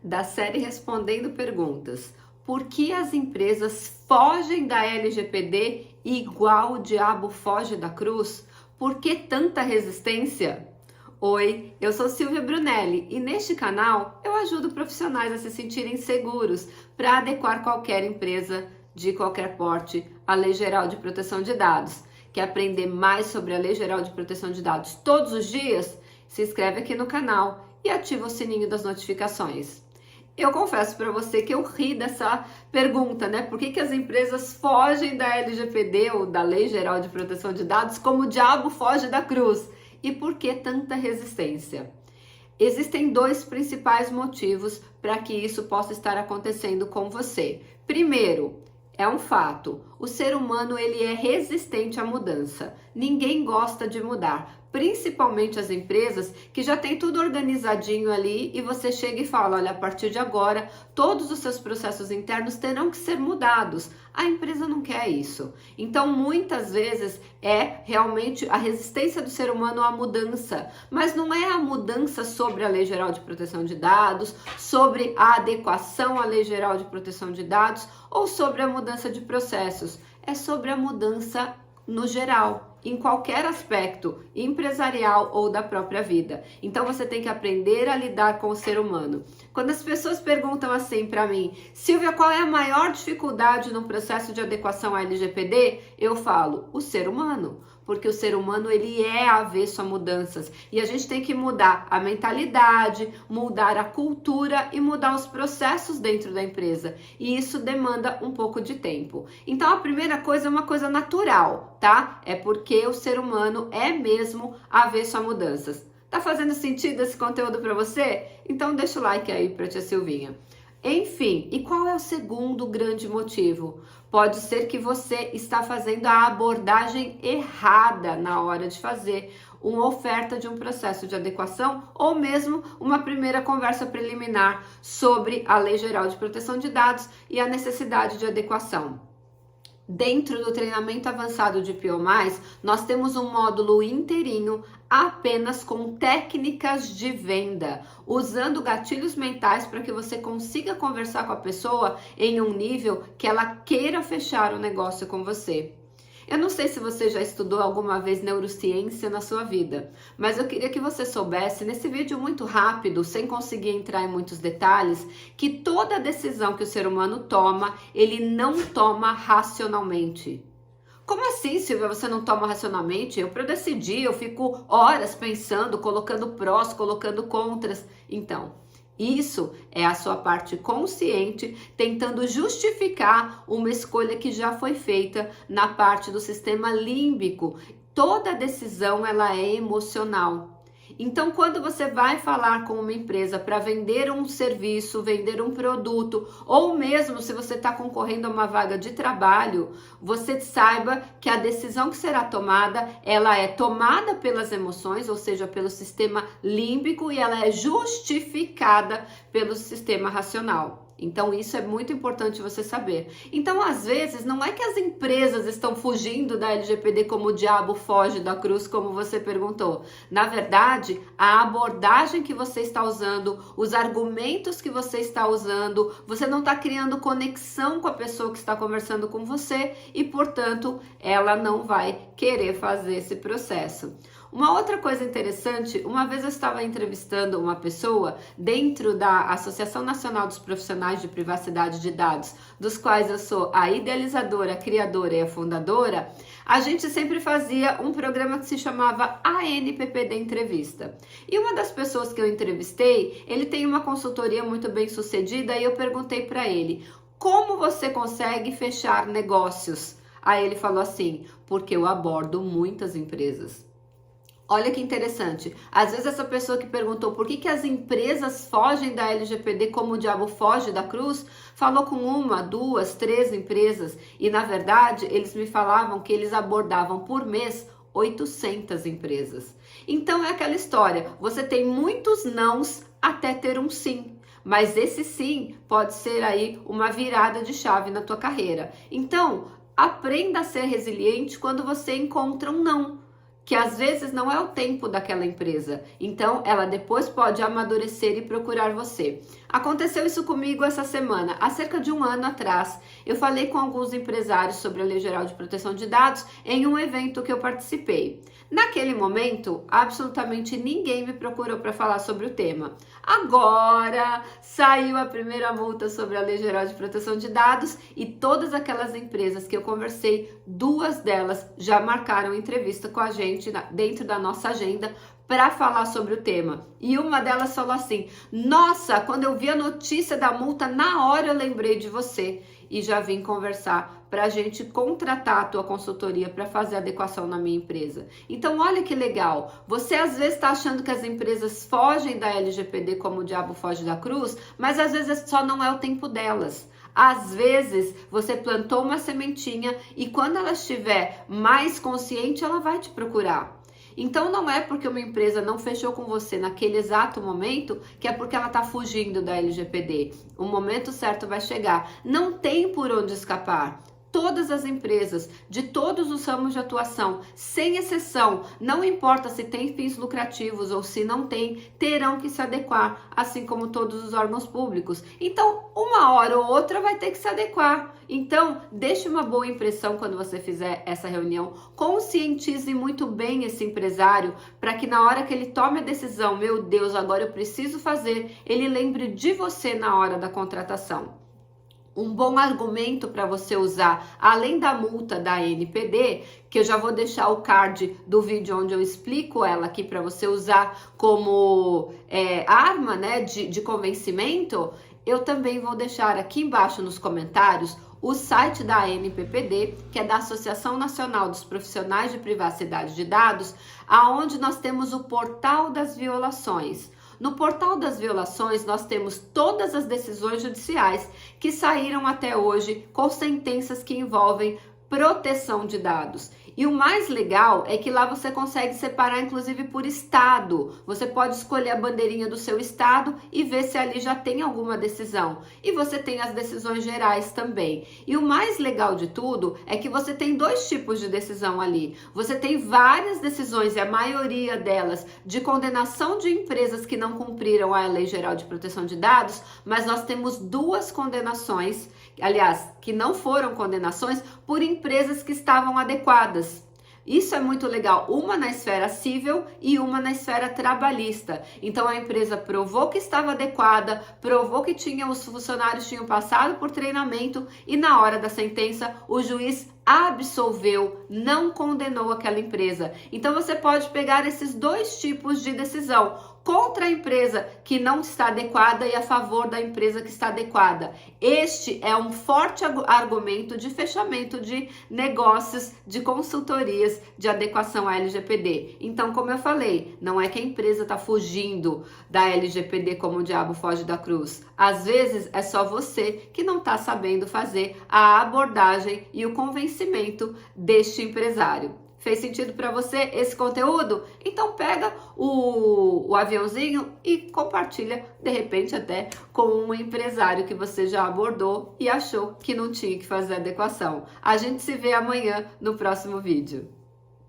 da série Respondendo Perguntas. Por que as empresas fogem da LGPD igual o diabo foge da cruz? Por que tanta resistência? Oi, eu sou Silvia Brunelli e neste canal eu ajudo profissionais a se sentirem seguros para adequar qualquer empresa de qualquer porte à Lei Geral de Proteção de Dados. Quer aprender mais sobre a Lei Geral de Proteção de Dados todos os dias? Se inscreve aqui no canal e ativa o sininho das notificações. Eu confesso para você que eu ri dessa pergunta, né? Por que as empresas fogem da LGPD ou da Lei Geral de Proteção de Dados como o diabo foge da cruz? E por que tanta resistência? Existem dois principais motivos para que isso possa estar acontecendo com você. Primeiro, é um fato, o ser humano ele é resistente à mudança. Ninguém gosta de mudar, principalmente as empresas que já tem tudo organizadinho ali e você chega e fala, olha, a partir de agora todos os seus processos internos terão que ser mudados. A empresa não quer isso. Então, muitas vezes é realmente a resistência do ser humano à mudança, mas não é a mudança sobre a Lei Geral de Proteção de Dados, sobre a adequação à Lei Geral de Proteção de Dados ou sobre a mudança de processos. É sobre a mudança no geral, em qualquer aspecto, empresarial ou da própria vida. Então você tem que aprender a lidar com o ser humano. Quando as pessoas perguntam assim para mim, Silvia, qual é a maior dificuldade no processo de adequação à LGPD? Eu falo, o ser humano. Porque o ser humano ele é avesso a mudanças e a gente tem que mudar a mentalidade, mudar a cultura e mudar os processos dentro da empresa. E isso demanda um pouco de tempo. Então a primeira coisa é uma coisa natural, tá? É porque o ser humano é mesmo avesso a mudanças. Tá fazendo sentido esse conteúdo para você? Então deixa o like aí para tia Silvinha. Enfim, e qual é o segundo grande motivo? Pode ser que você está fazendo a abordagem errada na hora de fazer uma oferta de um processo de adequação ou mesmo uma primeira conversa preliminar sobre a Lei Geral de Proteção de Dados e a necessidade de adequação. Dentro do treinamento avançado de PO+, nós temos um módulo inteirinho apenas com técnicas de venda, usando gatilhos mentais para que você consiga conversar com a pessoa em um nível que ela queira fechar o negócio com você. Eu não sei se você já estudou alguma vez neurociência na sua vida, mas eu queria que você soubesse, nesse vídeo muito rápido, sem conseguir entrar em muitos detalhes, que toda decisão que o ser humano toma, ele não toma racionalmente. Como assim, Silvia, você não toma racionalmente? Para decidir, eu fico horas pensando, colocando prós, colocando contras. Então, isso é a sua parte consciente tentando justificar uma escolha que já foi feita na parte do sistema límbico. Toda decisão ela é emocional. Então, quando você vai falar com uma empresa para vender um serviço, vender um produto, ou mesmo se você está concorrendo a uma vaga de trabalho, você saiba que a decisão que será tomada, ela é tomada pelas emoções, ou seja, pelo sistema límbico, e ela é justificada pelo sistema racional. Então, isso é muito importante você saber. Então, às vezes, não é que as empresas estão fugindo da LGPD como o diabo foge da cruz, como você perguntou. Na verdade, a abordagem que você está usando, os argumentos que você está usando, você não está criando conexão com a pessoa que está conversando com você e, portanto, ela não vai querer fazer esse processo. Uma outra coisa interessante, uma vez eu estava entrevistando uma pessoa dentro da Associação Nacional dos Profissionais de Privacidade de Dados, dos quais eu sou a idealizadora, a criadora e a fundadora. A gente sempre fazia um programa que se chamava ANPPD Entrevista. E uma das pessoas que eu entrevistei, ele tem uma consultoria muito bem sucedida e eu perguntei para ele, como você consegue fechar negócios? Aí ele falou assim, porque eu abordo muitas empresas. Olha que interessante, às vezes essa pessoa que perguntou por que as empresas fogem da LGPD como o diabo foge da cruz, falou com uma, duas, três empresas e na verdade eles me falavam que eles abordavam por mês 800 empresas. Então é aquela história, você tem muitos nãos até ter um sim. Mas esse sim pode ser aí uma virada de chave na tua carreira. Então, aprenda a ser resiliente quando você encontra um não. que às vezes não é o tempo daquela empresa. Então, ela depois pode amadurecer e procurar você. Aconteceu isso comigo essa semana. Há cerca de um ano atrás, eu falei com alguns empresários sobre a Lei Geral de Proteção de Dados em um evento que eu participei. Naquele momento, absolutamente ninguém me procurou para falar sobre o tema. Agora, saiu a primeira multa sobre a Lei Geral de Proteção de Dados e todas aquelas empresas que eu conversei, 2 delas já marcaram entrevista com a gente dentro da nossa agenda para falar sobre o tema. E uma delas falou assim: nossa, quando eu vi a notícia da multa, na hora eu lembrei de você e já vim conversar para a gente contratar a tua consultoria para fazer adequação na minha empresa. Então, olha que legal. Você às vezes está achando que as empresas fogem da LGPD como o diabo foge da cruz, mas às vezes só não é o tempo delas. Às vezes, você plantou uma sementinha e quando ela estiver mais consciente, ela vai te procurar. Então, não é porque uma empresa não fechou com você naquele exato momento que é porque ela está fugindo da LGPD. O momento certo vai chegar. Não tem por onde escapar. Todas as empresas, de todos os ramos de atuação, sem exceção, não importa se tem fins lucrativos ou se não tem, terão que se adequar, assim como todos os órgãos públicos. Então, uma hora ou outra vai ter que se adequar. Então, deixe uma boa impressão quando você fizer essa reunião. Conscientize muito bem esse empresário para que na hora que ele tome a decisão, meu Deus, agora eu preciso fazer, ele lembre de você na hora da contratação. Um bom argumento para você usar, além da multa da NPD, que eu já vou deixar o card do vídeo onde eu explico ela aqui para você usar como arma, né, de convencimento, eu também vou deixar aqui embaixo nos comentários o site da ANPPD, que é da Associação Nacional dos Profissionais de Privacidade de Dados, aonde nós temos o portal das violações. No portal das violações, nós temos todas as decisões judiciais que saíram até hoje com sentenças que envolvem proteção de dados. E o mais legal é que lá você consegue separar, inclusive, por estado. Você pode escolher a bandeirinha do seu estado e ver se ali já tem alguma decisão. E você tem as decisões gerais também. E o mais legal de tudo é que você tem 2 tipos de decisão ali. Você tem várias decisões, e a maioria delas de condenação de empresas que não cumpriram a Lei Geral de Proteção de Dados, mas nós temos 2 condenações, aliás, que não foram condenações, por empresas que estavam adequadas. Isso é muito legal, uma na esfera civil e uma na esfera trabalhista. Então a empresa provou que estava adequada, provou que os funcionários tinham passado por treinamento e na hora da sentença o juiz absolveu, não condenou aquela empresa. Então você pode pegar esses 2 tipos de decisão, contra a empresa que não está adequada e a favor da empresa que está adequada. Este é um forte argumento de fechamento de negócios, de consultorias de adequação à LGPD. Então, como eu falei, não é que a empresa está fugindo da LGPD como o diabo foge da cruz. Às vezes é só você que não está sabendo fazer a abordagem e o convencimento deste empresário. Fez sentido para você esse conteúdo? Então pega o aviãozinho e compartilha, de repente até com um empresário que você já abordou e achou que não tinha que fazer adequação. A gente se vê amanhã no próximo vídeo.